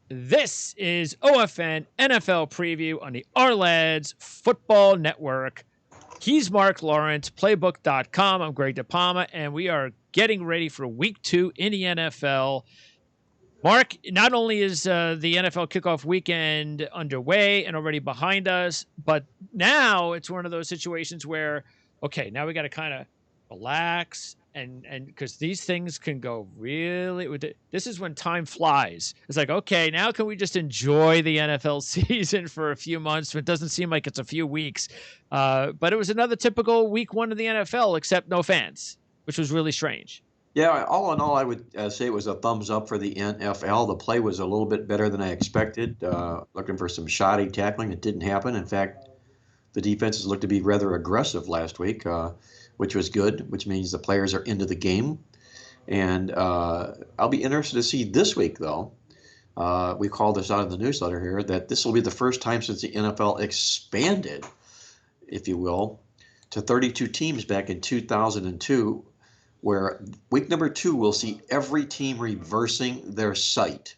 This is OFN NFL Preview on the Ourlads Football Network. He's Mark Lawrence, playbook.com. I'm Greg DePalma, and we are getting ready for week 2 in the NFL. Mark, not only is the NFL kickoff weekend underway and already behind us, but now it's one of those situations where, okay, now we got to kind of relax and because these things can go really. This is when time flies. It's like, okay, now can we just enjoy the NFL season for a few months? It doesn't seem like it's a few weeks, but it was another typical week 1 of the NFL, except no fans, which was really strange. Yeah, all in all, I would say it was a thumbs up for the NFL. The play was a little bit better than I expected. Looking for some shoddy tackling. It didn't happen. In fact, the defenses looked to be rather aggressive last week, which was good, which means the players are into the game. And I'll be interested to see this week, though. We called this out in the newsletter here, that this will be the first time since the NFL expanded, if you will, to 32 teams back in 2002, where week number 2 we'll see every team reversing their site.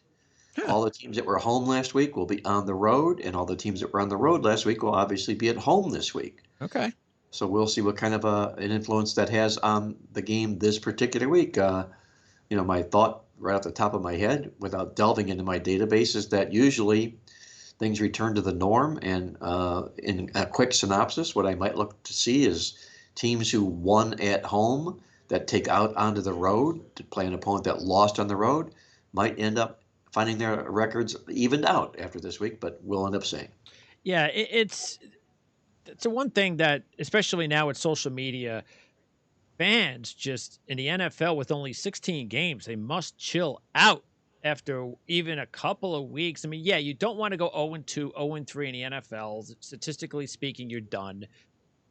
All the teams that were home last week will be on the road, and all the teams that were on the road last week will obviously be at home this week. Okay. So we'll see what kind of an influence that has on the game this particular week. My thought right off the top of my head, without delving into my database, is that usually things return to the norm. And in a quick synopsis, what I might look to see is teams who won at home that take out onto the road to play an opponent that lost on the road might end up finding their records evened out after this week, but we'll end up seeing. Yeah, it's the one thing that, especially now with social media, fans just in the NFL with only 16 games, they must chill out after even a couple of weeks. I mean, yeah, you don't want to go 0-2, 0-3 in the NFL. Statistically speaking, you're done.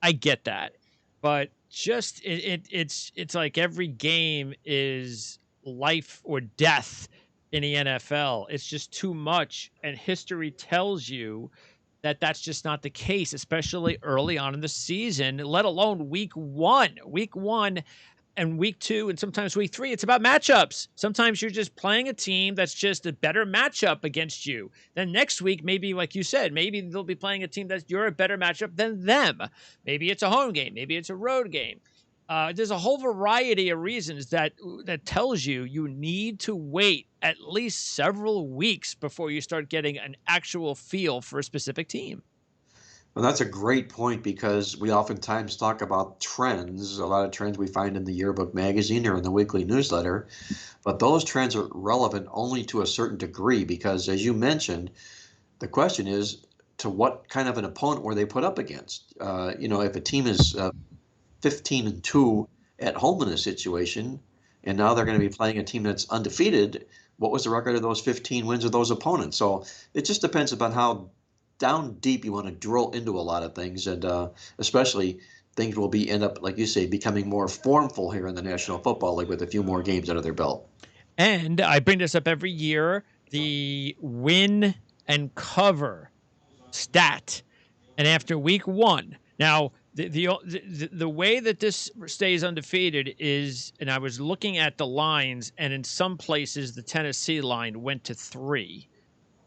I get that. But just it's like every game is life or death in the NFL. It's just too much, and history tells you that that's just not the case, especially early on in the season, let alone week 1. Week 1 and week 2 and sometimes week 3, it's about matchups. Sometimes you're just playing a team that's just a better matchup against you. Then next week, maybe like you said, maybe they'll be playing a team that you're a better matchup than them. Maybe it's a home game. Maybe it's a road game. There's a whole variety of reasons that tells you need to wait at least several weeks before you start getting an actual feel for a specific team. Well, that's a great point, because we oftentimes talk about trends, a lot of trends we find in the Yearbook magazine or in the weekly newsletter, but those trends are relevant only to a certain degree, because as you mentioned, the question is, to what kind of an opponent were they put up against? If a team is 15-2 at home in a situation, and now they're going to be playing a team that's undefeated, what was the record of those 15 wins of those opponents? So it just depends upon how down deep you want to drill into a lot of things, and especially things will end up, like you say, becoming more formful here in the National Football League with a few more games under their belt. And I bring this up every year, the win and cover stat. And after week 1, now the way that this stays undefeated is, and I was looking at the lines, and in some places the Tennessee line went to 3.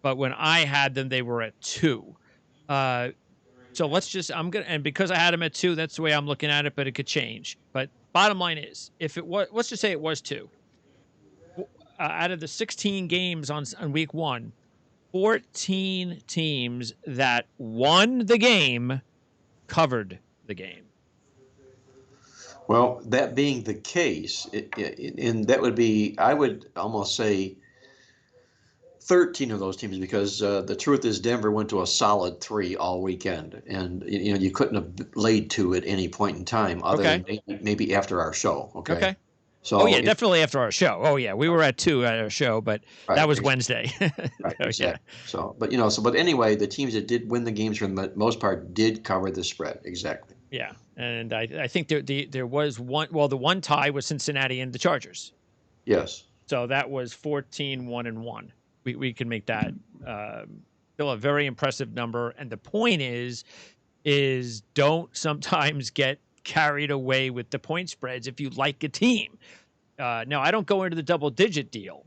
But when I had them, they were at 2. So and because I had them at 2, that's the way I'm looking at it, but it could change. But bottom line is, if it was, let's just say it was 2. Out of the 16 games on week 1, 14 teams that won the game covered the game. Well, that being the case, and that would be, I would almost say, 13 of those teams, because the truth is Denver went to a solid 3 all weekend, and you couldn't have laid 2 at any point in time other than maybe after our show. Okay. So definitely after our show. Oh yeah, we were at 2 at our show, but that was Wednesday. Right. Exactly. Yeah. So, but anyway, the teams that did win the games for the most part did cover the spread. Exactly. Yeah, and I think there was one. Well, the one tie was Cincinnati and the Chargers. Yes. So that was 14-1-1. We can make that still a very impressive number. And the point is don't sometimes get carried away with the point spreads if you like a team. Now, I don't go into the double-digit deal.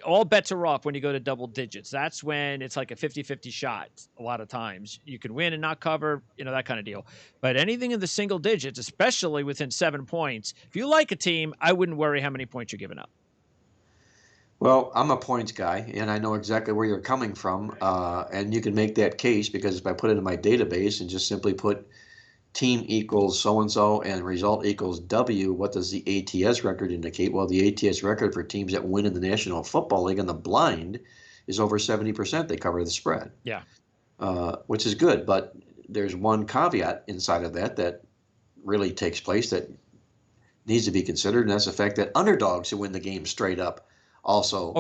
All bets are off when you go to double digits. That's when it's like a 50-50 shot a lot of times. You can win and not cover, that kind of deal. But anything in the single digits, especially within 7 points, if you like a team, I wouldn't worry how many points you're giving up. Well, I'm a points guy, and I know exactly where you're coming from. And you can make that case because if I put it in my database and just simply put team equals so-and-so and result equals W, what does the ATS record indicate? Well, the ATS record for teams that win in the National Football League on the blind is over 70%. They cover the spread. Yeah. Which is good. But there's one caveat inside of that really takes place that needs to be considered, and that's the fact that underdogs who win the game straight up also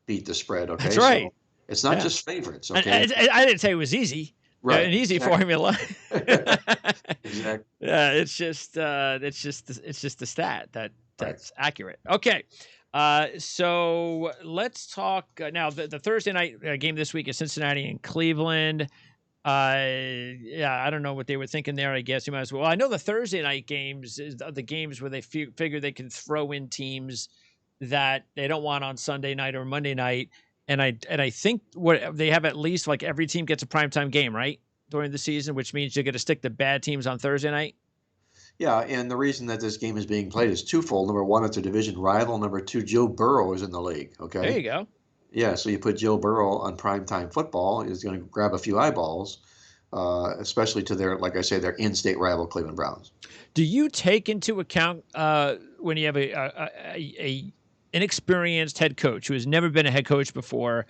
beat the spread. Okay, that's right. So it's not just favorites. Okay, I didn't say it was easy. Right, an easy formula. Exactly. Yeah, it's just the stat that's accurate. Okay, so let's talk now. The Thursday night game this week is Cincinnati and Cleveland. I don't know what they were thinking there. I guess you might as well. I know the Thursday night games is the games where they figure they can throw in teams that they don't want on Sunday night or Monday night. And I think what they have, at least like every team gets a primetime game, right, during the season, which means you're going to stick the bad teams on Thursday night. Yeah, and the reason that this game is being played is twofold. Number one, it's a division rival. Number two, Joe Burrow is in the league. Okay, there you go. Yeah, so you put Joe Burrow on primetime football, he's going to grab a few eyeballs, especially to their, like I say, their in-state rival Cleveland Browns. Do you take into account when you have a inexperienced head coach who has never been a head coach before,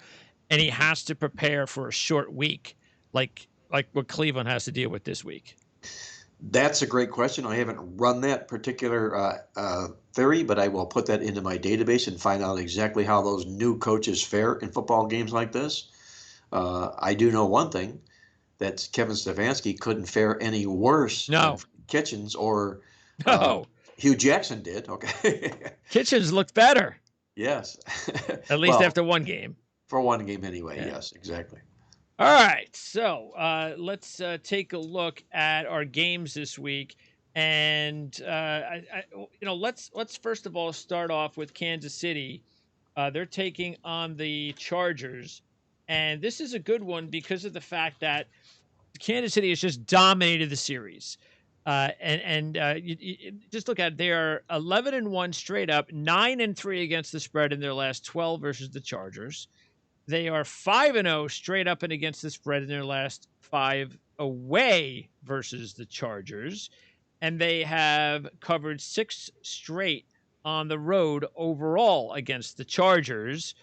and he has to prepare for a short week, like what Cleveland has to deal with this week? That's a great question. I haven't run that particular theory, but I will put that into my database and find out exactly how those new coaches fare in football games like this. I do know one thing, that Kevin Stefanski couldn't fare any worse than Kitchens or Hugh Jackson did. Okay, Kitchens looked better. Yes, at least after one game. For one game, anyway. Yeah. Yes, exactly. All right, so let's take a look at our games this week, and let's first of all start off with Kansas City. They're taking on the Chargers, and this is a good one because of the fact that Kansas City has just dominated the series. You just look at it, they are 11-1 straight up, 9-3 against the spread in their last 12 versus the Chargers. They are 5-0 straight up and against the spread in their last 5 away versus the Chargers. And they have covered 6 straight on the road overall against the Chargers.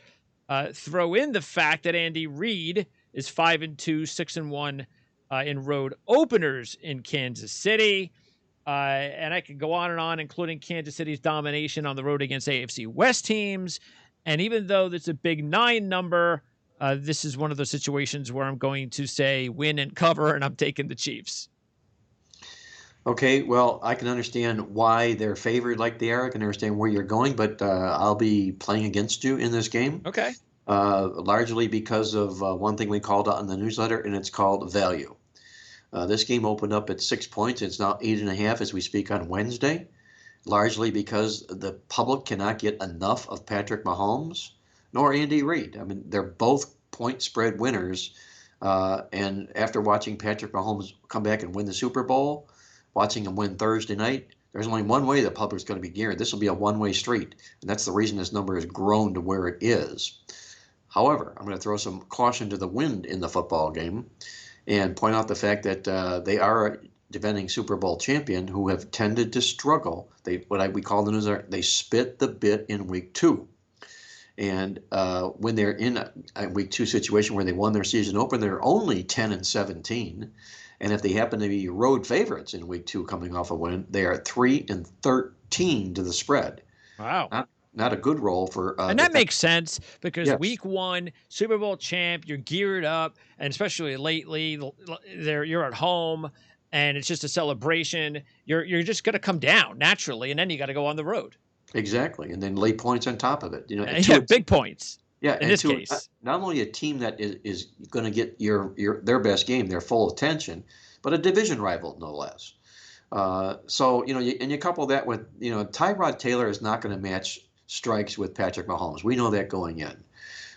Throw in the fact that Andy Reid is 5-2, 6-1 in road openers in Kansas City. And I could go on, including Kansas City's domination on the road against AFC West teams. And even though it's a big 9 number, this is one of those situations where I'm going to say win and cover, and I'm taking the Chiefs. Okay, well, I can understand why they're favored like they are. I can understand where you're going, but I'll be playing against you in this game. Okay. Largely because of one thing we called out in the newsletter, and it's called value. This game opened up at 6 points. It's now 8.5 as we speak on Wednesday. Largely because the public cannot get enough of Patrick Mahomes nor Andy Reid. I mean, they're both point spread winners. And after watching Patrick Mahomes come back and win the Super Bowl, watching him win Thursday night, there's only one way the public's going to be geared. This will be a one-way street. And that's the reason this number has grown to where it is. However, I'm going to throw some caution to the wind in the football game and point out the fact that they are defending Super Bowl champion who have tended to struggle. We call the news, they spit the bit in week 2. And when they're in a week 2 situation where they won their season opener, they're only 10-17. And if they happen to be road favorites in week 2 coming off a win, they are 3-13 to the spread. Wow. Not a good roll for. And that makes sense because week 1, Super Bowl champ, you're geared up, and especially lately, you're at home. And it's just a celebration. You're just going to come down naturally, and then you got to go on the road. Exactly, and then lay points on top of it. Big points. Yeah, in this case, not only a team that is going to get their best game, their full attention, but a division rival no less. So, and you couple that with, Tyrod Taylor is not going to match strikes with Patrick Mahomes. We know that going in.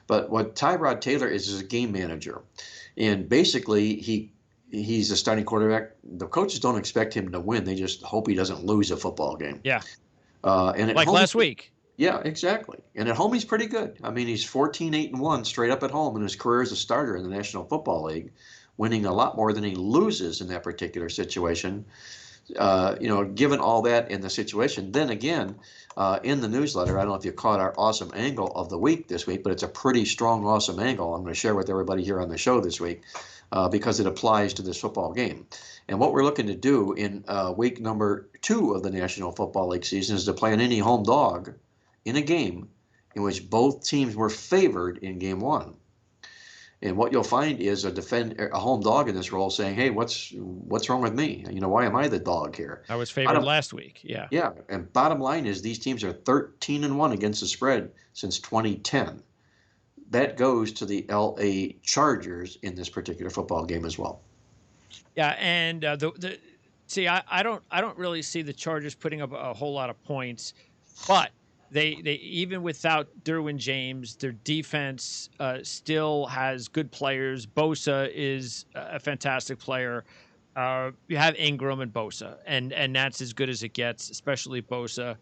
But what Tyrod Taylor is a game manager. And basically, he's a starting quarterback. The coaches don't expect him to win. They just hope he doesn't lose a football game. Yeah. And at Like home, last week. yeah, exactly. And at home, he's pretty good. I mean, he's 14-8-1 straight up at home in his career as a starter in the National Football League, winning a lot more than he loses in that particular situation. Given all that in the situation, then again, in the newsletter, I don't know if you caught our awesome angle of the week this week, but it's a pretty strong, awesome angle I'm going to share with everybody here on the show this week because it applies to this football game. And what we're looking to do in week number 2 of the National Football League season is to play an any home dog in a game in which both teams were favored in game 1. And what you'll find is a home dog in this role saying, "Hey, what's wrong with me? Why am I the dog here?" I was favored last week. Yeah. Yeah, and bottom line is these teams are 13-1 against the spread since 2010. That goes to the LA Chargers in this particular football game as well. Yeah, and I don't really see the Chargers putting up a whole lot of points, but they even without Derwin James, their defense still has good players. Bosa is a fantastic player. You have Ingram and Bosa, and that's as good as it gets, especially Bosa.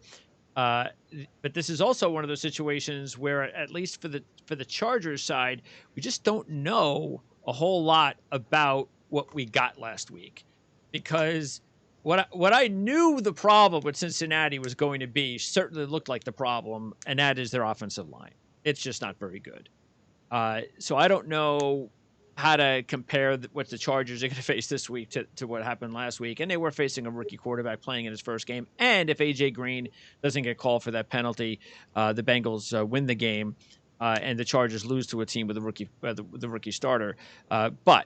But this is also one of those situations where, at least for the Chargers side, we just don't know a whole lot about what we got last week, because what I knew the problem with Cincinnati was going to be certainly looked like the problem, and that is their offensive line. It's just not very good. So I don't know how to compare what the Chargers are going to face this week to what happened last week. And they were facing a rookie quarterback playing in his first game. And if A.J. Green doesn't get called for that penalty, the Bengals win the game, and the Chargers lose to a team with the rookie starter. But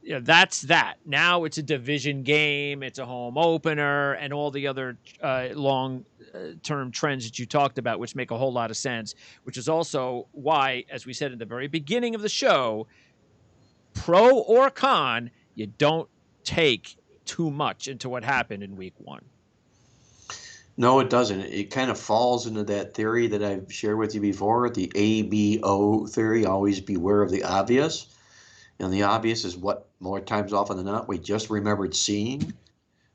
that's that. Now it's a division game. It's a home opener, and all the other long-term trends that you talked about, which make a whole lot of sense, which is also why, as we said at the very beginning of the show, pro or con, you don't take too much into what happened in week 1. No, it doesn't. It kind of falls into that theory that I've shared with you before, the ABO theory, always beware of the obvious. And the obvious is what, more times often than not, we just remembered seeing.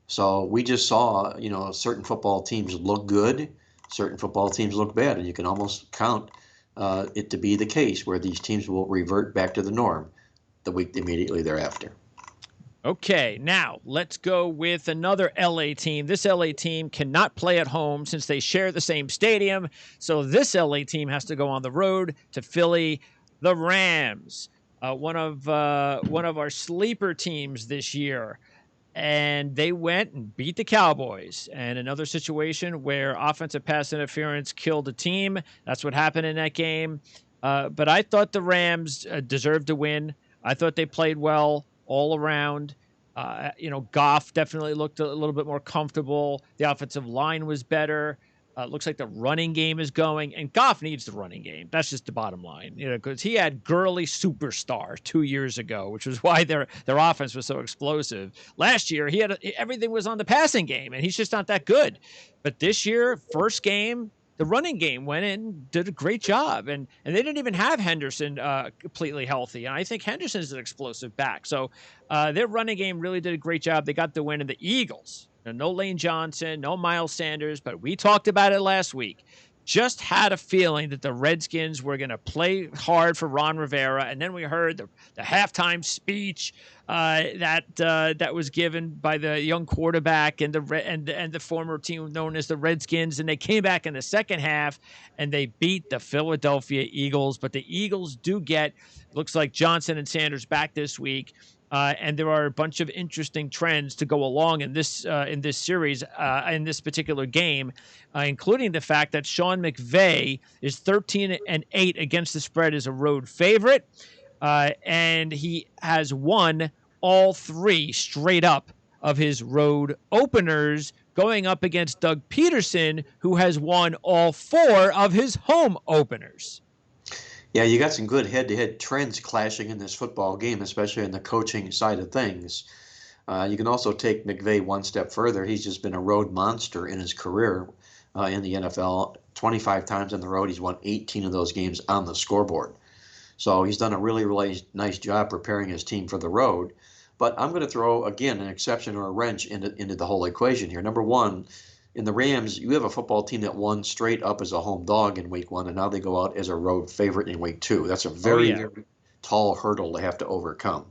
So we just saw, certain football teams look good, certain football teams look bad, and you can almost count it to be the case where these teams will revert back to the norm the week immediately thereafter. Okay, now let's go with another LA team. This LA team cannot play at home since they share the same stadium. So this LA team has to go on the road to Philly, the Rams. One of our sleeper teams this year, and they went and beat the Cowboys. And another situation where offensive pass interference killed a team. That's what happened in that game. But I thought the Rams deserved to win. I thought they played well all around. Goff definitely looked a little bit more comfortable. The offensive line was better. Looks like the running game is going, and Goff needs the running game. That's just the bottom line, because he had Gurley superstar 2 years ago, which was why their offense was so explosive. Last year, everything was on the passing game, and he's just not that good. But this year, first game, the running game went in, did a great job, and they didn't even have Henderson completely healthy. And I think Henderson is an explosive back. So their running game really did a great job. They got the win. And the Eagles, no Lane Johnson, no Miles Sanders, but we talked about it last week. Just had a feeling that the Redskins were going to play hard for Ron Rivera, and then we heard the halftime speech that was given by the young quarterback and the former team known as the Redskins, and they came back in the second half and they beat the Philadelphia Eagles. But the Eagles do get, looks like, Johnson and Sanders back this week. And there are a bunch of interesting trends to go along in this series, in this particular game, including the fact that Sean McVay is 13-8 against the spread as a road favorite, and he has won all 3 straight up of his road openers, going up against Doug Peterson, who has won all 4 of his home openers. Yeah, you got some good head-to-head trends clashing in this football game, especially on the coaching side of things. You can also take McVay one step further. He's just been a road monster in his career in the NFL. 25 times on the road. He's won 18 of those games on the scoreboard. So he's done a really, really nice job preparing his team for the road. But I'm going to throw, again, an exception or a wrench into the whole equation here. Number one, in the Rams, you have a football team that won straight up as a home dog in week one, and now they go out as a road favorite in week two. That's a Oh very, yeah. very tall hurdle to have to overcome.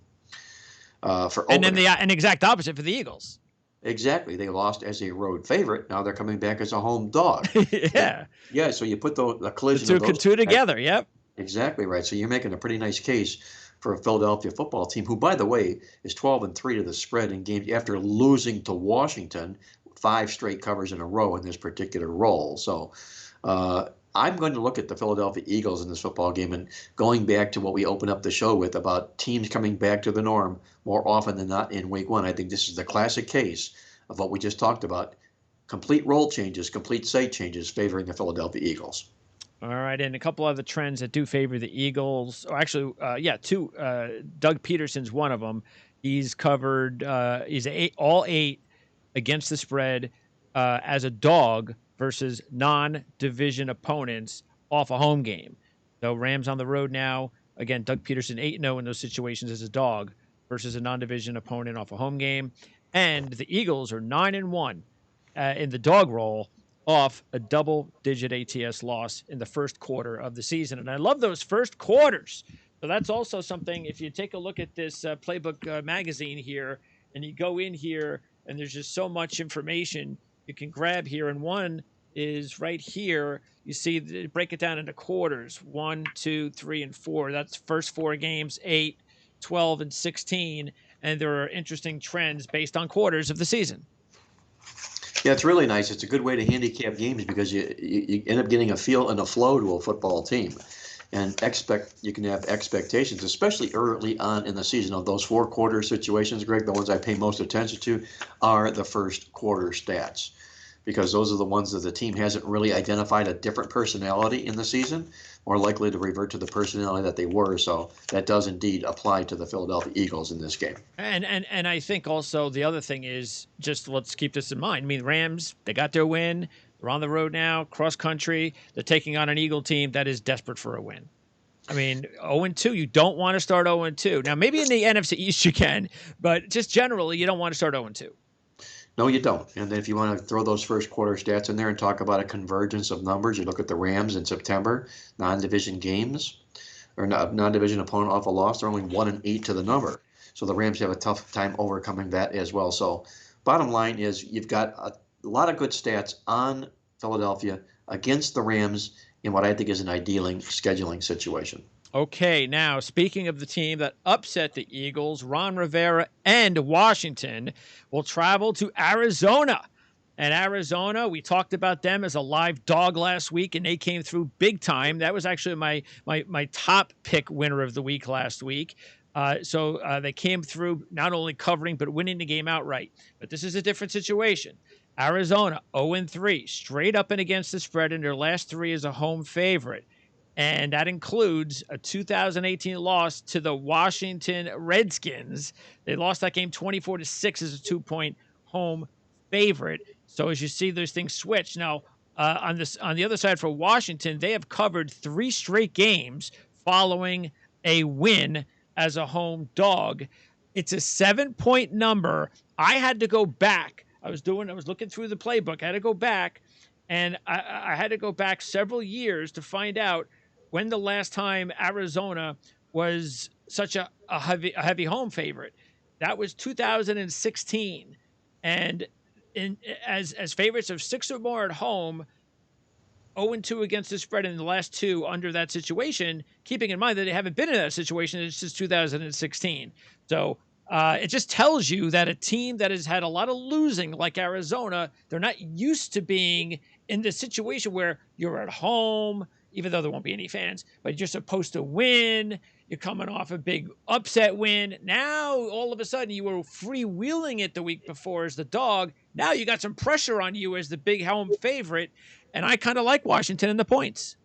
For And then opener, an exact opposite for the Eagles. exactly, they lost as a road favorite. Now they're coming back as a home dog. Yeah. Yeah, so you put the The collision of those two together. Yep. exactly right. So you're making a pretty nice case for a Philadelphia football team, who, by the way, is 12-3 to the spread in games after losing to Washington 5 straight covers in a row in this particular role. So I'm going to look at the Philadelphia Eagles in this football game, and going back to what we opened up the show with about teams coming back to the norm more often than not in week one. I think this is the classic case of what we just talked about. Complete role changes, complete site changes favoring the Philadelphia Eagles. All right, and a couple other trends that do favor the Eagles. Or actually, two. Doug Peterson's one of them. He's covered. He's all 8 against the spread as a dog versus non-division opponents off a home game. So Rams on the road now. Again, Doug Peterson 8-0 in those situations as a dog versus a non-division opponent off a home game, and the Eagles are 9-1 in the dog role off a double-digit ATS loss in the first quarter of the season. And I love those first quarters. So that's also something, if you take a look at this Playbook magazine here, and you go in here, and there's just so much information you can grab here. And one is right here. You see, break it down into quarters, 1, 2, 3, and 4. That's first 4 games, 8, 12, and 16. And there are interesting trends based on quarters of the season. Yeah, it's really nice. It's a good way to handicap games because you end up getting a feel and a flow to a football team, and you can have expectations, especially early on in the season. Of those 4 quarter situations, Greg, the ones I pay most attention to are the first quarter stats, because those are the ones that the team hasn't really identified a different personality in the season, more likely to revert to the personality that they were. So that does indeed apply to the Philadelphia Eagles in this game. And I think also the other thing is, just let's keep this in mind. I mean, Rams, they got their win. They're on the road now, cross country. They're taking on an Eagle team that is desperate for a win. I mean, 0-2, you don't want to start 0-2. Now, maybe in the NFC East you can, but just generally, you don't want to start 0-2. No, you don't. And then if you want to throw those first quarter stats in there and talk about a convergence of numbers, you look at the Rams in September, non-division games, or non-division opponent off a loss. They're only 1-8 to the number. So the Rams have a tough time overcoming that as well. So bottom line is you've got a lot of good stats on Philadelphia against the Rams in what I think is an ideal scheduling situation. Okay, now speaking of the team that upset the Eagles, Ron Rivera and Washington will travel to Arizona. And Arizona, we talked about them as a live dog last week, and they came through big time. That was actually my top pick winner of the week last week. So they came through not only covering, but winning the game outright. But this is a different situation. Arizona, 0-3, straight up and against the spread in their last 3 as a home favorite. And that includes a 2018 loss to the Washington Redskins. They lost that game 24-6 as a 2-point home favorite. So as you see, those things switch. Now, on the other side for Washington, they have covered 3 straight games following a win as a home dog. It's a 7-point number. I had to go back. I was looking through the playbook. I had to go back, and I had to go back several years to find out when the last time Arizona was such a heavy home favorite. That was 2016. And as favorites of 6 or more at home, 0-2 against the spread in the last 2 under that situation, keeping in mind that they haven't been in that situation since 2016. So it just tells you that a team that has had a lot of losing, like Arizona, they're not used to being in this situation where you're at home, even though there won't be any fans, but you're supposed to win. You're coming off a big upset win. Now, all of a sudden, you were freewheeling it the week before as the dog. Now you got some pressure on you as the big home favorite. And I kind of like Washington in the points.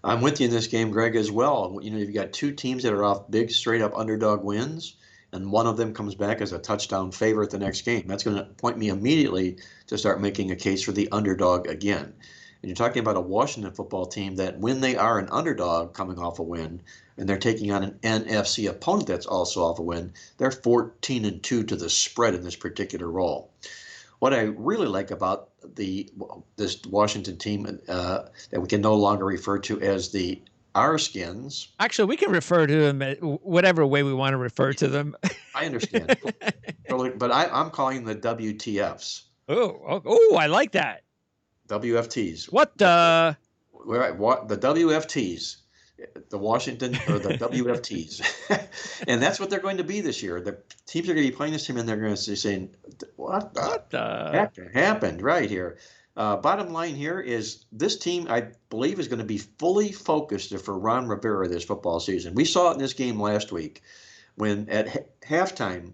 I'm with you in this game, Greg, as well. You know, you've got 2 teams that are off big, straight-up underdog wins, and one of them comes back as a touchdown favorite the next game, that's going to point me immediately to start making a case for the underdog again. And you're talking about a Washington football team that when they are an underdog coming off a win, and they're taking on an NFC opponent that's also off a win, they're 14-2 to the spread in this particular role. What I really like about this Washington team that we can no longer refer to as the R-Skins. Actually, we can refer to them whatever way we want to refer to them. I understand. But I'm calling them the WTFs. Oh, I like that. WFTs. What the? What the WFTs, the Washington or the WFTs, and that's what they're going to be this year. The teams are going to be playing this team, and they're going to be saying, "What the heck happened right here?" Bottom line here is this team, I believe, is going to be fully focused for Ron Rivera this football season. We saw it in this game last week when at halftime,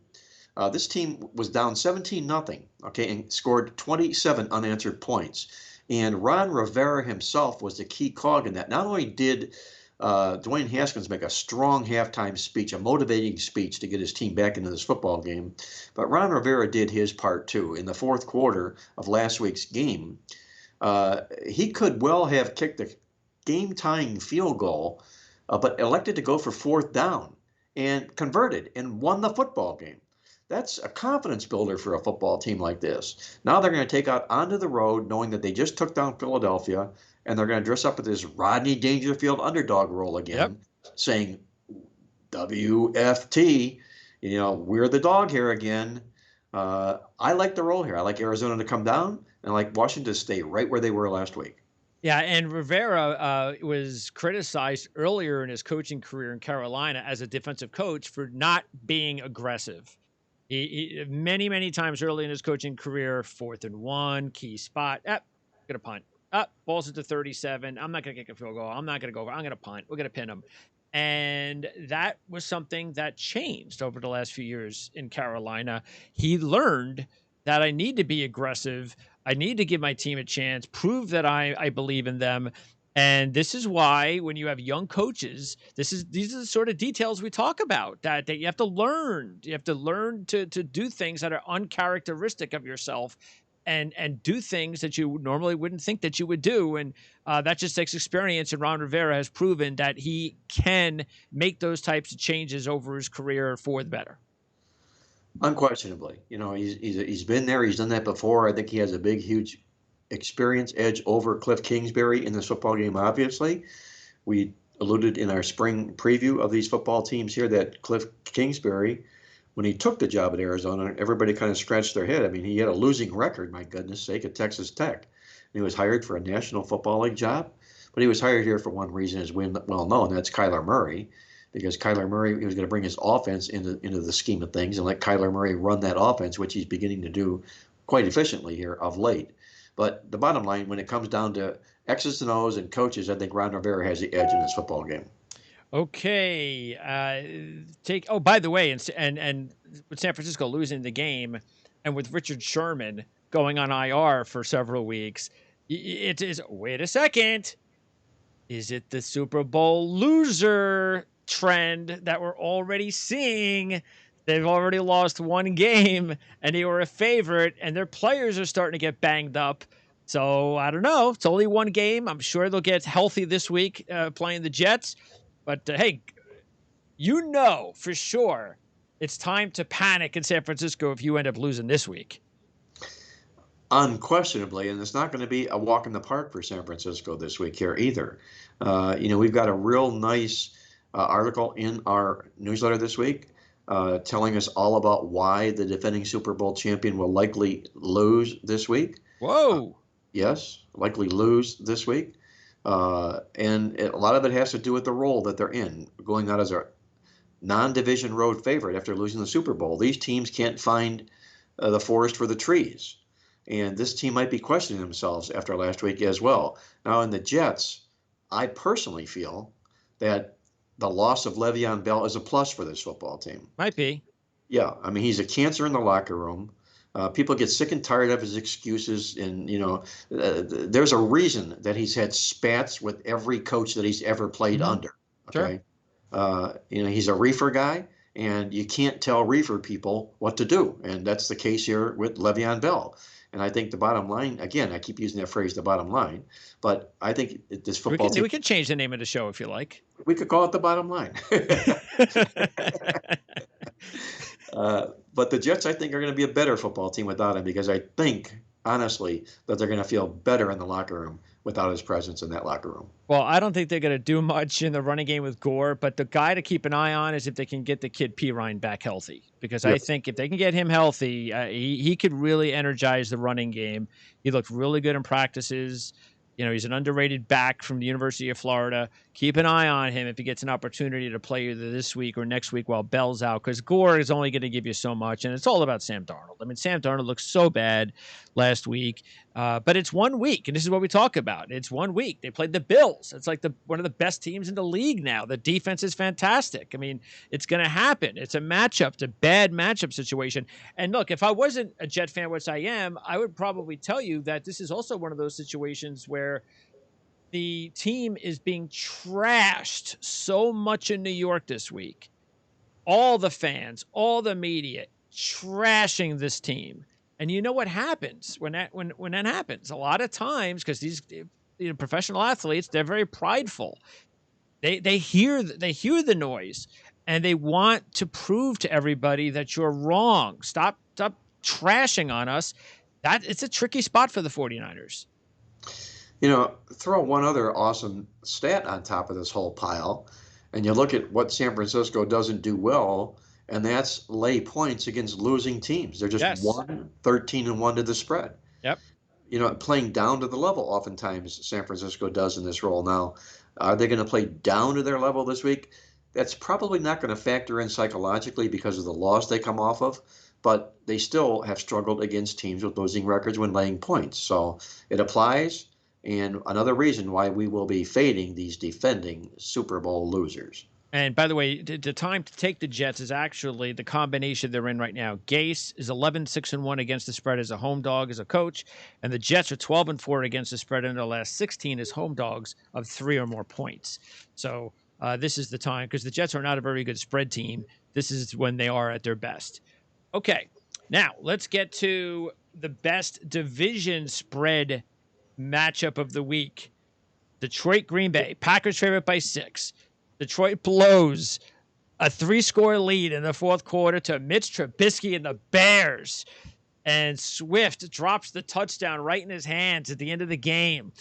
this team was down 17-0, okay, and scored 27 unanswered points. And Ron Rivera himself was the key cog in that. Not only did Dwayne Haskins make a strong halftime speech, a motivating speech to get his team back into this football game, but Ron Rivera did his part too. In the fourth quarter of last week's game, he could well have kicked a game-tying field goal, but elected to go for fourth down and converted and won the football game. That's a confidence builder for a football team like this. Now they're going to take out onto the road knowing that they just took down Philadelphia, and they're going to dress up with this Rodney Dangerfield underdog role again, saying, WFT, we're the dog here again. I like the role here. I like Arizona to come down, and I like Washington to stay right where they were last week. Yeah, and Rivera was criticized earlier in his coaching career in Carolina as a defensive coach for not being aggressive. He many times early in his coaching career, 4th and 1, key spot, gonna punt. Ball's at the 37. I'm not gonna kick a field goal. I'm not gonna go over. I'm gonna punt. We're gonna pin him. And that was something that changed over the last few years in Carolina. He learned that I need to be aggressive. I need to give my team a chance, prove that I believe in them. And this is why when you have young coaches, these are the sort of details we talk about that you have to learn. You have to learn to do things that are uncharacteristic of yourself and do things that you normally wouldn't think that you would do. And that just takes experience. And Ron Rivera has proven that he can make those types of changes over his career for the better. Unquestionably. He's been there. He's done that before. I think he has a big, huge experience edge over Cliff Kingsbury in this football game, obviously. We alluded in our spring preview of these football teams here that Cliff Kingsbury, when he took the job at Arizona, everybody kind of scratched their head. I mean, he had a losing record, my goodness sake, at Texas Tech. And he was hired for a National Football League job, but he was hired here for one reason, as we well know, and that's Kyler Murray, because Kyler Murray, he was going to bring his offense into the scheme of things and let Kyler Murray run that offense, which he's beginning to do quite efficiently here of late. But the bottom line, when it comes down to X's and O's and coaches, I think Ron Rivera has the edge in this football game. Okay. By the way, and with San Francisco losing the game and with Richard Sherman going on IR for several weeks, it is, wait a second, is it the Super Bowl loser trend that we're already seeing? They've already lost one game, and they were a favorite, and their players are starting to get banged up. So, I don't know. It's only one game. I'm sure they'll get healthy this week playing the Jets. But, hey, for sure it's time to panic in San Francisco if you end up losing this week. Unquestionably, and it's not going to be a walk in the park for San Francisco this week here either. We've got a real nice article in our newsletter this week telling us all about why the defending Super Bowl champion will likely lose this week. Whoa. Yes, likely lose this week. And a lot of it has to do with the role that they're in, going out as a non-division road favorite after losing the Super Bowl. These teams can't find the forest for the trees. And this team might be questioning themselves after last week as well. Now, in the Jets, I personally feel that the loss of Le'Veon Bell is a plus for this football team. Might be. Yeah, I mean, he's a cancer in the locker room. People get sick and tired of his excuses. And, there's a reason that he's had spats with every coach that he's ever played under. Okay. Sure. He's a reefer guy. and you can't tell reefer people what to do. And that's the case here with Le'Veon Bell. And I think the bottom line, again, I keep using that phrase, the bottom line, but I think this We football can team, we can change the name of the show if you like. we could call it the bottom line. But the Jets, I think, are going to be a better football team without him, because I think, honestly, that they're going to feel better in the locker room without his presence in that locker room. Well, I don't think they're going to do much in the running game with Gore, but the guy to keep an eye on is if they can get the kid Pirine back healthy, because I Yep. think if they can get him healthy, he could really energize the running game. He looked really good in practices. You know, he's an underrated back from the University of Florida. Keep an eye on him if he gets an opportunity to play either this week or next week while Bell's out, because Gore is only going to give you so much, and it's all about Sam Darnold. I mean, Sam Darnold looked so bad last week, but it's 1 week, and this is what we talk about. It's 1 week. They played the Bills. It's like one of the best teams in the league now. The defense is fantastic. I mean, it's going to happen. It's a matchup. It's a bad matchup situation. And look, if I wasn't a Jet fan, which I am, I would probably tell you that this is also one of those situations where the team is being trashed so much in New York this week. All the fans, all the media trashing this team. And you know what happens when that happens? A lot of times, because these professional athletes, they're very prideful. They hear the noise, and they want to prove to everybody that you're wrong. Stop trashing on us. That it's a tricky spot for the 49ers. You know, throw one other awesome stat on top of this whole pile, and you look at what San Francisco doesn't do well, and that's lay points against losing teams. They're just Yes. 13-1 to the spread. Yep. You know, playing down to the level, oftentimes San Francisco does in this role. Now, are they going to play down to their level this week? That's probably not going to factor in psychologically because of the loss they come off of, but they still have struggled against teams with losing records when laying points. So it applies. And another reason why we will be fading these defending Super Bowl losers. And by the way, the time to take the Jets is actually the combination they're in right now. Gase is 11-6-1 against the spread as a home dog as a coach, and the Jets are 12-4 against the spread in their last 16 as home dogs of 3 or more points. So this is the time, because the Jets are not a very good spread team. This is when they are at their best. Okay, now let's get to the best division spread matchup of the week. Detroit, Green Bay. Packers favorite by 6. Detroit blows a 3-score lead in the fourth quarter to Mitch Trubisky and the Bears. And Swift drops the touchdown right in his hands at the end of the game.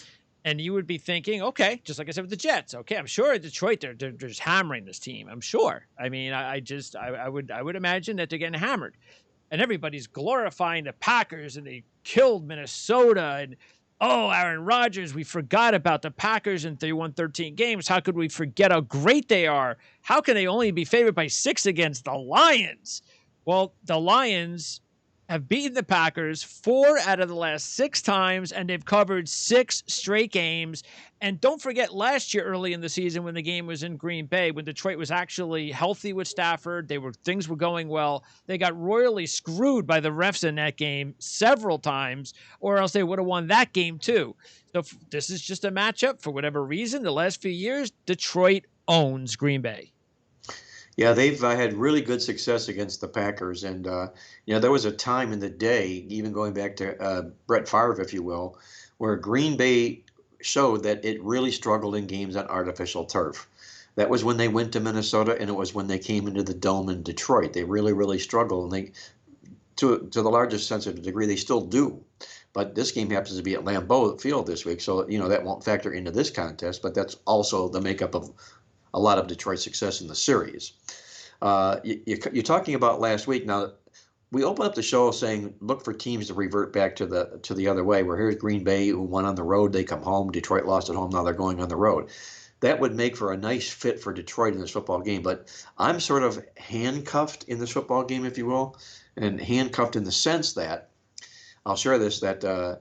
And you would be thinking, okay, just like I said with the Jets, okay, I'm sure Detroit, they're just hammering this team. I'm sure. I mean, I would imagine that they're getting hammered. And everybody's glorifying the Packers, and they killed Minnesota, and oh, Aaron Rodgers, we forgot about the Packers in 13 games. How could we forget how great they are? How can they only be favored by 6 against the Lions? Well, the Lions have beaten the Packers 4 out of the last 6 times, and they've covered 6 straight games. And don't forget last year early in the season when the game was in Green Bay, when Detroit was actually healthy with Stafford, things were going well. They got royally screwed by the refs in that game several times, or else they would have won that game too. So this is just a matchup. For whatever reason, the last few years, Detroit owns Green Bay. Yeah, they've had really good success against the Packers. And, there was a time in the day, even going back to Brett Favre, if you will, where Green Bay showed that it really struggled in games on artificial turf. That was when they went to Minnesota, and it was when they came into the Dome in Detroit. They really, really struggled. And to the largest sense of the degree, they still do. But this game happens to be at Lambeau Field this week, so, that won't factor into this contest. But that's also the makeup of a lot of Detroit's success in the series. You're talking about last week. Now, we open up the show saying look for teams to revert back to the other way. Where here's Green Bay, who won on the road, they come home. Detroit lost at home, now they're going on the road. That would make for a nice fit for Detroit in this football game. But I'm sort of handcuffed in this football game, if you will, and handcuffed in the sense that I'll share this, that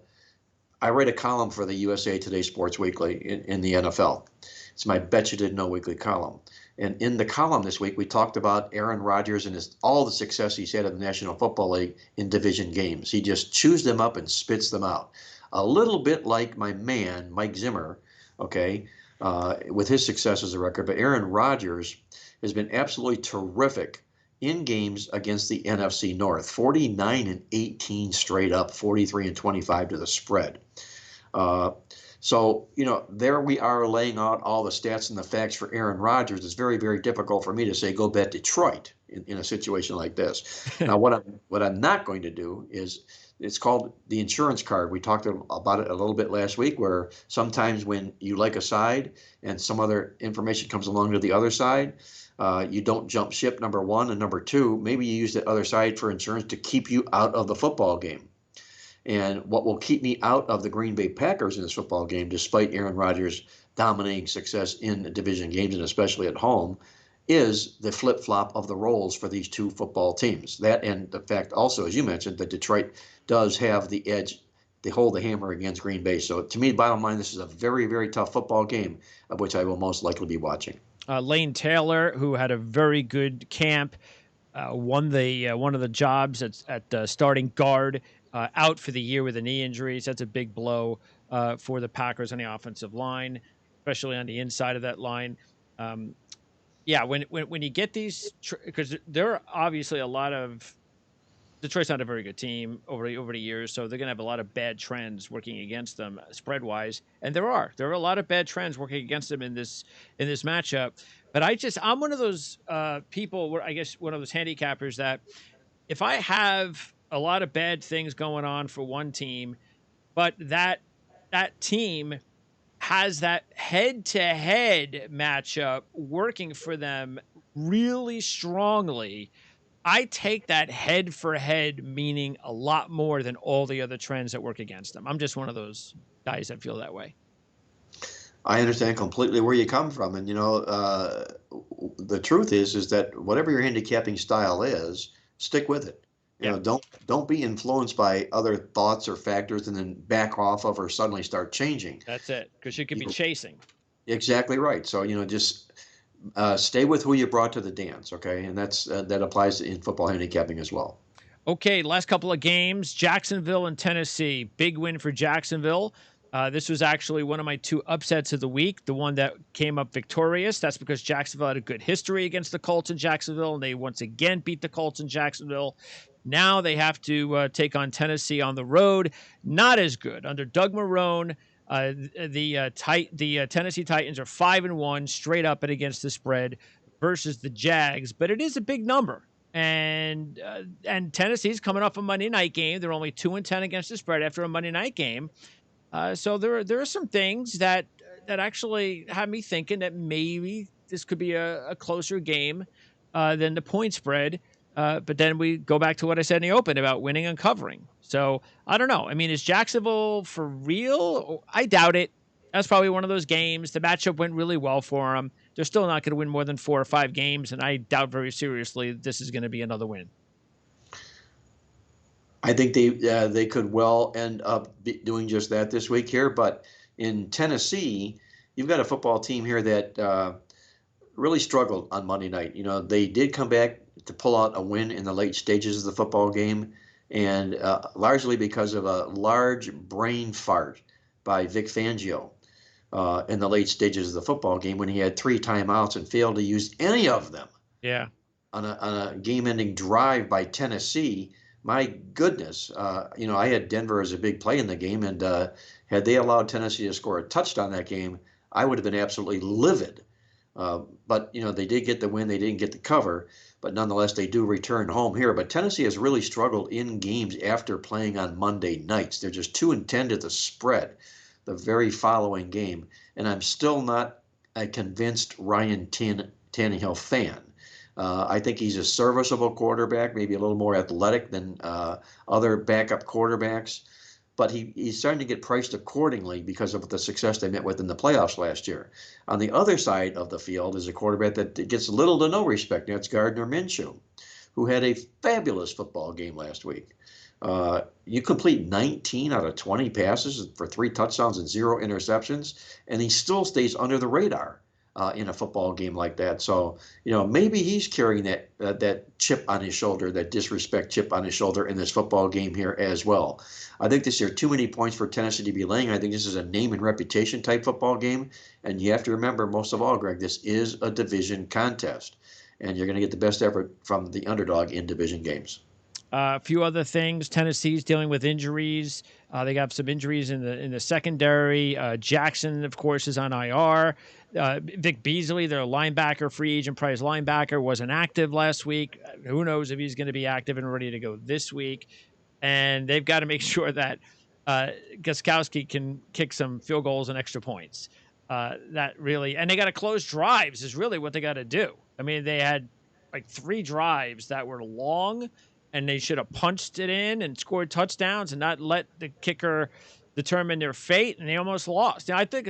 I write a column for the USA Today Sports Weekly in the NFL. It's my Bet You Didn't Know weekly column. And in the column this week, we talked about Aaron Rodgers and all the success he's had in the National Football League in division games. He just chews them up and spits them out. A little bit like my man, Mike Zimmer, okay, with his success as a record. But Aaron Rodgers has been absolutely terrific in games against the NFC North, 49-18 straight up, 43-25 to the spread. Uh, so, there we are laying out all the stats and the facts for Aaron Rodgers. It's very, very difficult for me to say, go bet Detroit in a situation like this. Now, what I'm not going to do is, it's called the insurance card. We talked about it a little bit last week, where sometimes when you like a side and some other information comes along to the other side, you don't jump ship, number one. And number two, maybe you use the other side for insurance to keep you out of the football game. And what will keep me out of the Green Bay Packers in this football game, despite Aaron Rodgers' dominating success in division games and especially at home, is the flip-flop of the roles for these two football teams. That, and the fact also, as you mentioned, that Detroit does have the edge. They hold the hammer against Green Bay. So to me, bottom line, this is a very, very tough football game, of which I will most likely be watching. Lane Taylor, who had a very good camp, won the one of the jobs at starting guard, out for the year with a knee injury. So that's a big blow for the Packers on the offensive line, especially on the inside of that line. Yeah, when you get these, because there are obviously a lot of, Detroit's not a very good team over the years, so they're going to have a lot of bad trends working against them spread wise, and there are a lot of bad trends working against them in this matchup. But I'm one of those people, where I guess one of those handicappers, that if I have a lot of bad things going on for one team, but that team has that head-to-head matchup working for them really strongly, I take that head-for-head meaning a lot more than all the other trends that work against them. I'm just one of those guys that feel that way. I understand completely where you come from, and the truth is that whatever your handicapping style is, stick with it. Don't be influenced by other thoughts or factors and then back off of or suddenly start changing. That's it, because you could be chasing. Exactly right. So just stay with who you brought to the dance, okay? And that applies in football handicapping as well. Okay, last couple of games, Jacksonville and Tennessee. Big win for Jacksonville. This was actually one of my two upsets of the week, the one that came up victorious. That's because Jacksonville had a good history against the Colts in Jacksonville, and they once again beat the Colts in Jacksonville. Now they have to take on Tennessee on the road. Not as good. Under Doug Marrone, the Tennessee Titans are 5-1 straight up and against the spread versus the Jags, but it is a big number. And Tennessee's coming off a Monday night game. They're only 2-10 against the spread after a Monday night game. So there are some things that actually have me thinking that maybe this could be a closer game than the point spread. But then we go back to what I said in the open about winning and covering. So I don't know. I mean, is Jacksonville for real? I doubt it. That's probably one of those games. The matchup went really well for them. They're still not going to win more than 4 or 5 games, and I doubt very seriously this is going to be another win. I think they could well end up doing just that this week here. But in Tennessee, you've got a football team here that really struggled on Monday night. They did come back to pull out a win in the late stages of the football game, and largely because of a large brain fart by Vic Fangio in the late stages of the football game, when he had 3 timeouts and failed to use any of them. Yeah. On a game-ending drive by Tennessee. My goodness, I had Denver as a big play in the game, and had they allowed Tennessee to score a touchdown that game, I would have been absolutely livid. But they did get the win. They didn't get the cover, but nonetheless, they do return home here. But Tennessee has really struggled in games after playing on Monday nights. They're just 2-10 to the spread the very following game, and I'm still not a convinced Ryan Tannehill fan. I think he's a serviceable quarterback, maybe a little more athletic than other backup quarterbacks, but he's starting to get priced accordingly because of the success they met with in the playoffs last year. On the other side of the field is a quarterback that gets little to no respect. That's Gardner Minshew, who had a fabulous football game last week. You complete 19 out of 20 passes for 3 touchdowns and 0 interceptions, and he still stays under the radar in a football game like that. So, maybe he's carrying that chip on his shoulder, that disrespect chip on his shoulder in this football game here as well. I think this is too many points for Tennessee to be laying. I think this is a name and reputation type football game. And you have to remember, most of all, Greg, this is a division contest. and you're going to get the best effort from the underdog in division games. A few other things. Tennessee's dealing with injuries. They got some injuries in the secondary. Jackson, of course, is on IR. Vic Beasley, their linebacker, free agent prize linebacker, wasn't active last week. Who knows if he's going to be active and ready to go this week? And they've got to make sure that Gostkowski can kick some field goals and extra points. That really, and they got to close drives is really what they got to do. I mean, they had like 3 drives that were long, and they should have punched it in and scored touchdowns and not let the kicker determine their fate, and they almost lost. Now, I think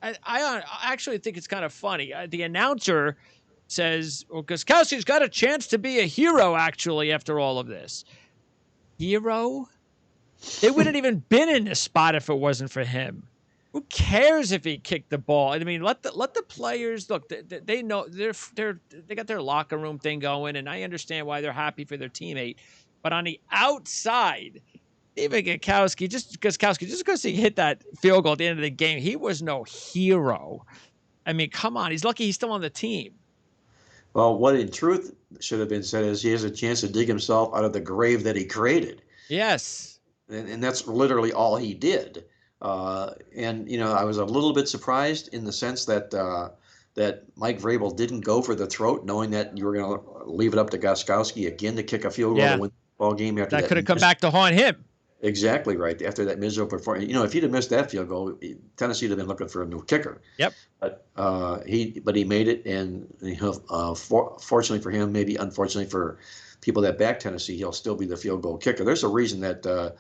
I actually think it's kind of funny. The announcer says, well, Gostkowski's got a chance to be a hero, actually, after all of this. Hero? They wouldn't even been in this spot if it wasn't for him. Who cares if he kicked the ball? I mean, let the players look. They know they got their locker room thing going, and I understand why they're happy for their teammate. But on the outside, even Gostkowski, just because he hit that field goal at the end of the game, he was no hero. I mean, come on, he's lucky he's still on the team. Well, what in truth should have been said is he has a chance to dig himself out of the grave that he created. Yes, and that's literally all he did. And I was a little bit surprised in the sense that that Mike Vrabel didn't go for the throat, knowing that you were going to leave it up to Gostkowski again to kick a field goal to win the ball game after that could have come back to haunt him. Exactly right. After that miserable performance, if he'd have missed that field goal, Tennessee would have been looking for a new kicker. Yep. But he made it, and fortunately for him, maybe unfortunately for people that back Tennessee, he'll still be the field goal kicker. There's a reason that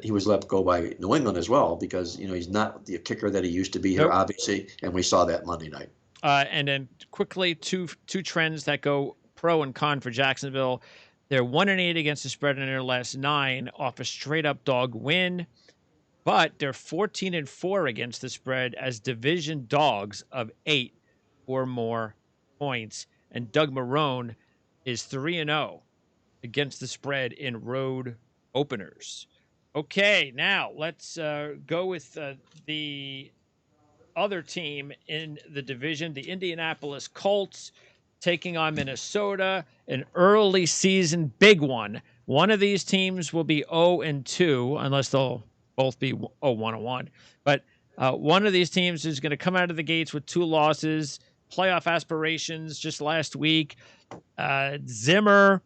he was let go by New England as well, because he's not the kicker that he used to be here, obviously, and we saw that Monday night. And then quickly, two trends that go pro and con for Jacksonville. They're 1-8 against the spread in their last 9 off a straight-up dog win, but they're 14-4 against the spread as division dogs of 8 or more points. And Doug Marrone is 3-0 against the spread in road openers. Okay, now let's go with the other team in the division, the Indianapolis Colts, taking on Minnesota, an early season big one. One of these teams will be 0-2, unless they'll both be 1-1. But one of these teams is going to come out of the gates with 2 losses, playoff aspirations just last week. Zimmer,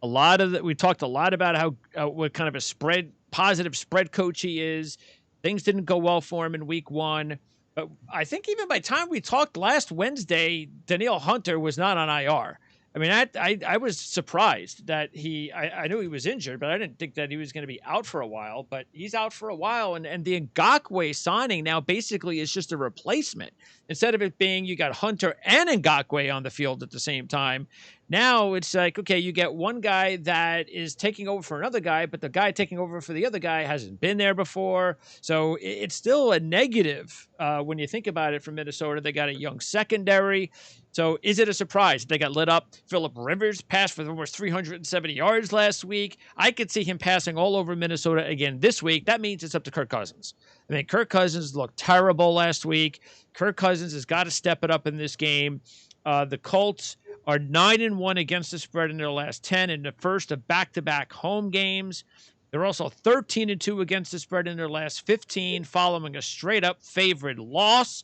we talked a lot about how what kind of a positive spread coach he is. Things didn't go well for him in week 1. But I think even by the time we talked last Wednesday, Danielle Hunter was not on IR. I mean, I was surprised that I knew he was injured, but I didn't think that he was going to be out for a while. But he's out for a while, and the Ngakoue signing now basically is just a replacement. Instead of it being you got Hunter and Ngakoue on the field at the same time, now it's like, okay, you get one guy that is taking over for another guy, but the guy taking over for the other guy hasn't been there before. So it's still a negative when you think about it from Minnesota. They got a young secondary. So is it a surprise they got lit up? Phillip Rivers passed for almost 370 yards last week. I could see him passing all over Minnesota again this week. That means it's up to Kirk Cousins. I mean, Kirk Cousins looked terrible last week. Kirk Cousins has got to step it up in this game. The Colts are 9-1 against the spread in their last 10 in the first of back-to-back home games. They're also 13-2 against the spread in their last 15 following a straight-up favorite loss.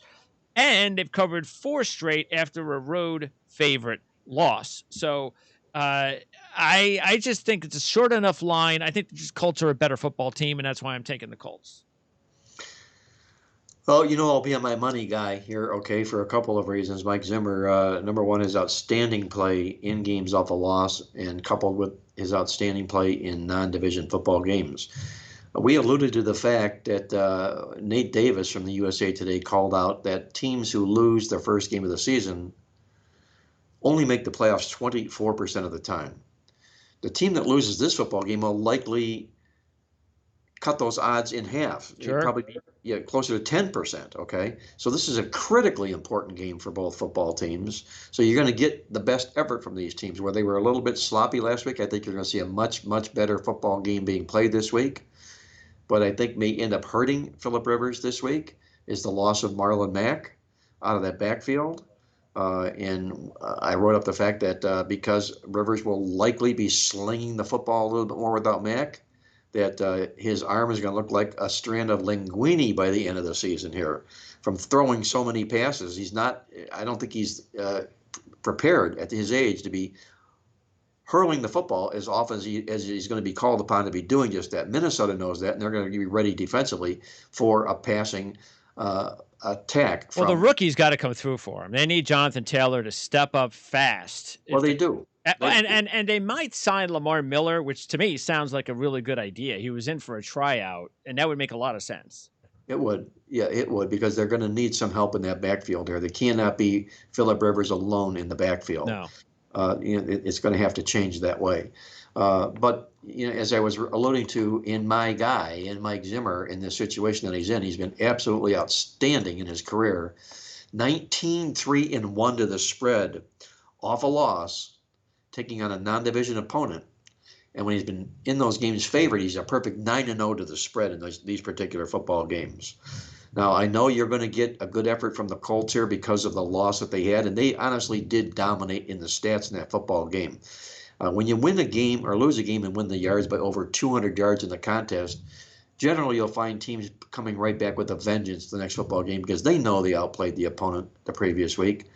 And they've covered 4 straight after a road favorite loss. So I just think it's a short enough line. I think the Colts are a better football team, and that's why I'm taking the Colts. Well, I'll be on my money guy here, okay, for a couple of reasons. Mike Zimmer, number one, his outstanding play in games off a loss, and coupled with his outstanding play in non-division football games. We alluded to the fact that Nate Davis from the USA Today called out that teams who lose their first game of the season only make the playoffs 24% of the time. The team that loses this football game will likely cut those odds in half. Sure. Probably be closer to 10%, okay? So this is a critically important game for both football teams. So you're going to get the best effort from these teams. Where they were a little bit sloppy last week, I think you're going to see a much, much better football game being played this week. But I think may end up hurting Phillip Rivers this week is the loss of Marlon Mack out of that backfield. And I wrote up the fact that because Rivers will likely be slinging the football a little bit more without Mack, that his arm is going to look like a strand of linguine by the end of the season here from throwing so many passes. I don't think he's prepared at his age to be hurling the football as often as he's going to be called upon to be doing just that. Minnesota knows that, and they're going to be ready defensively for a passing attack. Well, the rookies got to come through for him. They need Jonathan Taylor to step up fast. Well, they do. And they might sign Lamar Miller, which to me sounds like a really good idea. He was in for a tryout, and that would make a lot of sense. It would. Yeah, it would, because they're going to need some help in that backfield there. They cannot be Phillip Rivers alone in the backfield. No. It's going to have to change that way. But as I was alluding to in Mike Zimmer, in this situation that he's in, he's been absolutely outstanding in his career. 19-3-1 to the spread off a loss, taking on a non-division opponent. And when he's been in those games favored, he's a perfect 9-0 to the spread in these particular football games. Now, I know you're going to get a good effort from the Colts here because of the loss that they had, and they honestly did dominate in the stats in that football game. When you win a game or lose a game and win the yards by over 200 yards in the contest, generally you'll find teams coming right back with a vengeance the next football game because they know they outplayed the opponent the previous week,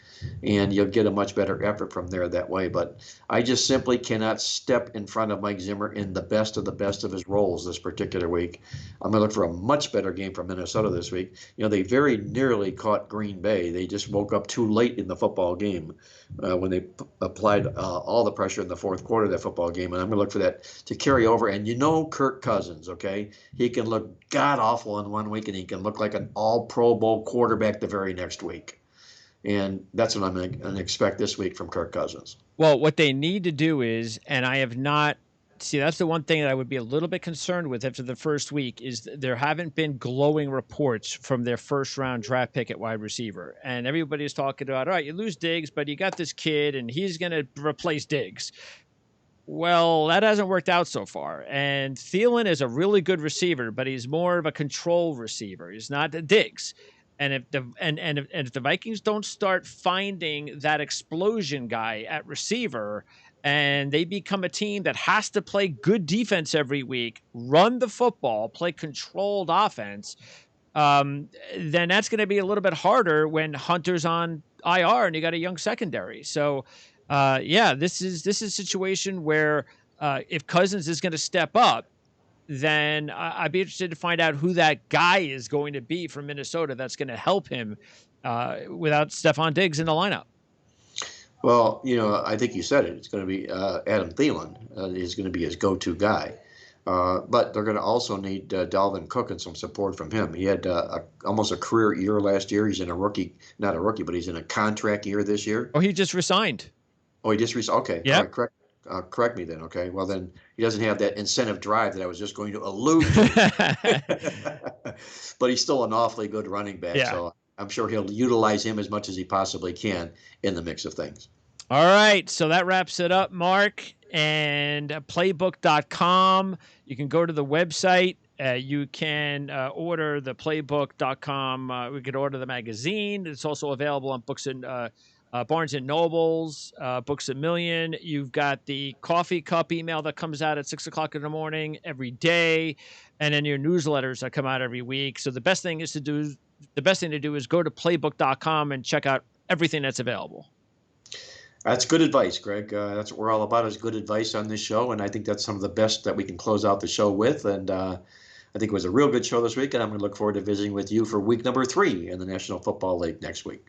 and you'll get a much better effort from there that way. But I just simply cannot step in front of Mike Zimmer in the best of his roles this particular week. I'm going to look for a much better game from Minnesota this week. They very nearly caught Green Bay. They just woke up too late in the football game when they applied all the pressure in the fourth quarter of that football game. And I'm going to look for that to carry over. And Kirk Cousins, okay? He can look god-awful in one week, and he can look like an all-Pro Bowl quarterback the very next week. And that's what I'm going to expect this week from Kirk Cousins. Well, what they need to do is, and I have not, that's the one thing that I would be a little bit concerned with after the first week, is there haven't been glowing reports from their first-round draft pick at wide receiver. And everybody's talking about, all right, you lose Diggs, but you got this kid, and he's going to replace Diggs. Well, that hasn't worked out so far. And Thielen is a really good receiver, but he's more of a control receiver. He's not Diggs. And if the Vikings don't start finding that explosion guy at receiver, and they become a team that has to play good defense every week, run the football, play controlled offense, then that's going to be a little bit harder when Hunter's on IR and you got a young secondary. So, this is a situation where if Cousins is going to step up, then I'd be interested to find out who that guy is going to be from Minnesota that's going to help him without Stephon Diggs in the lineup. Well, I think you said it. It's going to be Adam Thielen is going to be his go-to guy. But they're going to also need Dalvin Cook and some support from him. He had almost a career year last year. He's in not a rookie, but he's in a contract year this year. Oh, he just resigned. Oh, he just resigned. Okay. Yeah. Correct me then. Okay. Well, then he doesn't have that incentive drive that I was just going to allude to. But he's still an awfully good running back. Yeah. So I'm sure he'll utilize him as much as he possibly can in the mix of things. All right. So that wraps it up, Mark. And playbook.com. You can go to the website. You can order the playbook.com. We could order the magazine. It's also available on Books and Barnes and Nobles, Books a Million. You've got the coffee cup email that comes out at 6 o'clock in the morning every day, and then your newsletters that come out every week. So the best thing to do is go to playbook.com and check out everything that's available. That's good advice, Greg. That's what we're all about, is good advice on this show, and I think that's some of the best that we can close out the show with. And I think it was a real good show this week, and I'm going to look forward to visiting with you for week number 3 in the National Football League next week.